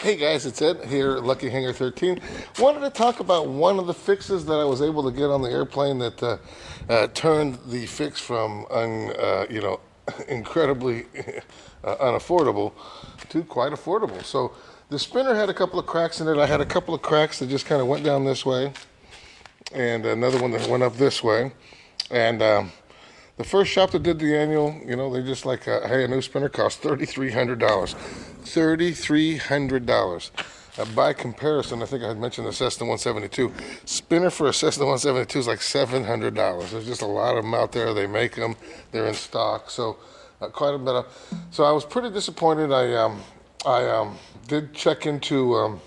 Hey guys, it's Ed here, Lucky Hanger 13. Wanted to talk about one of the fixes that I was able to get on the airplane that turned the fix from incredibly unaffordable to quite affordable. So the spinner had a couple of cracks in it. I had a couple of cracks that just kind of went down this way, and another one that went up this way. And the first shop that did the annual, they just like, hey, a new spinner costs $3,300. $3,300. By comparison, I think I had mentioned the Cessna 172. Spinner for a Cessna 172 is like $700. There's just a lot of them out there. They make them. They're in stock. So quite a bit of. So I was pretty disappointed. I did check into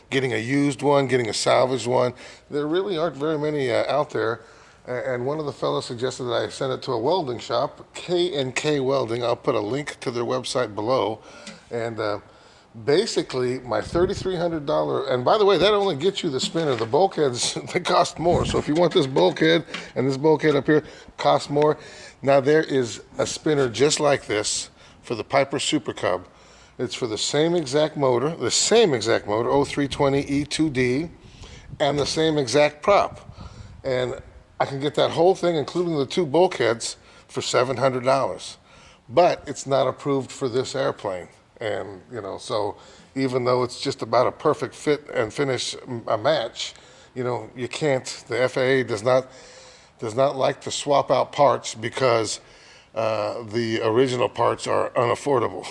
getting a used one, getting a salvaged one. There really aren't very many out there. And one of the fellows suggested that I send it to a welding shop, K&K Welding. I'll put a link to their website below. And basically, my $3,300, and by the way, that only gets you the spinner. The bulkheads, they cost more. So if you want this bulkhead and this bulkhead up here, costs more. Now there is a spinner just like this for the Piper Super Cub. It's for the same exact motor, O320 E2D, and the same exact prop. And I can get that whole thing, including the two bulkheads, for $700. But it's not approved for this airplane. And, so even though it's just about a perfect fit and finish a match, you can't, the FAA does not like to swap out parts because the original parts are unaffordable.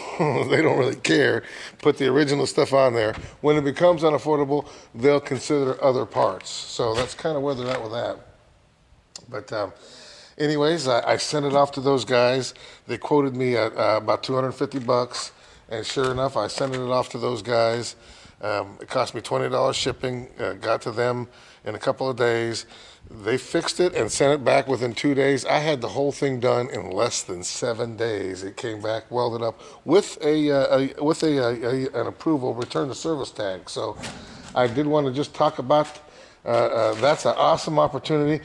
They don't really care. Put the original stuff on there. When it becomes unaffordable, they'll consider other parts. So that's kind of where they're at with that. But anyways, I sent it off to those guys. They quoted me at about $250, and sure enough, I sent it off to those guys. It cost me $20 shipping. Got to them in a couple of days. They fixed it and sent it back within 2 days. I had the whole thing done in less than 7 days. It came back welded up with an approval return to service tag. So I did want to just talk about that's an awesome opportunity.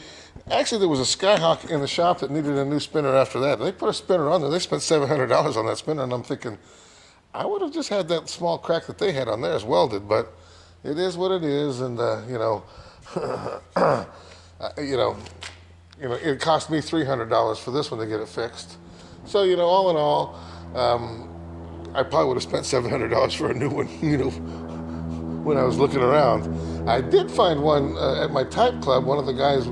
Actually, there was a Skyhawk in the shop that needed a new spinner after that. They put a spinner on there. They spent $700 on that spinner, and I'm thinking, I would have just had that small crack that they had on theirs welded, but it is what it is, and it cost me $300 for this one to get it fixed. So all in all, I probably would have spent $700 for a new one, when I was looking around. I did find one at my type club. One of the guys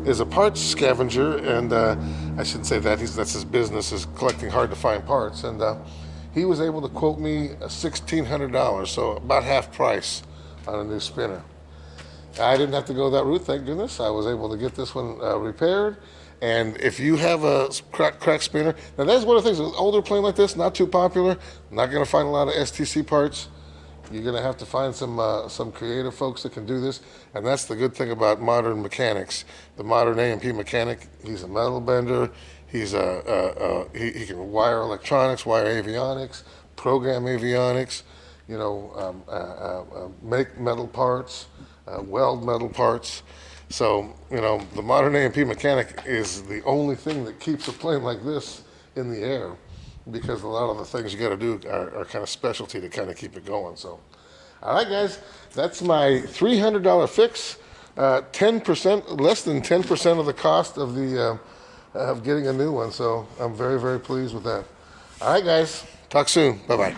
is a parts scavenger, and I shouldn't say that. That's his business, is collecting hard to find parts. And he was able to quote me $1,600, so about half price on a new spinner. I didn't have to go that route, thank goodness. I was able to get this one repaired. And if you have a crack spinner, now that's one of the things, an older plane like this, not too popular, not going to find a lot of STC parts. You're going to have to find some creative folks that can do this, and that's the good thing about modern mechanics. The modern A&P mechanic, he's a metal bender, he can wire electronics, wire avionics, program avionics, make metal parts, weld metal parts. So, the modern A&P mechanic is the only thing that keeps a plane like this in the air, because a lot of the things you got to do are kind of specialty to kind of keep it going. So, all right, guys, that's my $300 fix. 10%, less than 10% of the cost of the of getting a new one. So I'm very, very pleased with that. All right, guys, talk soon. Bye-bye.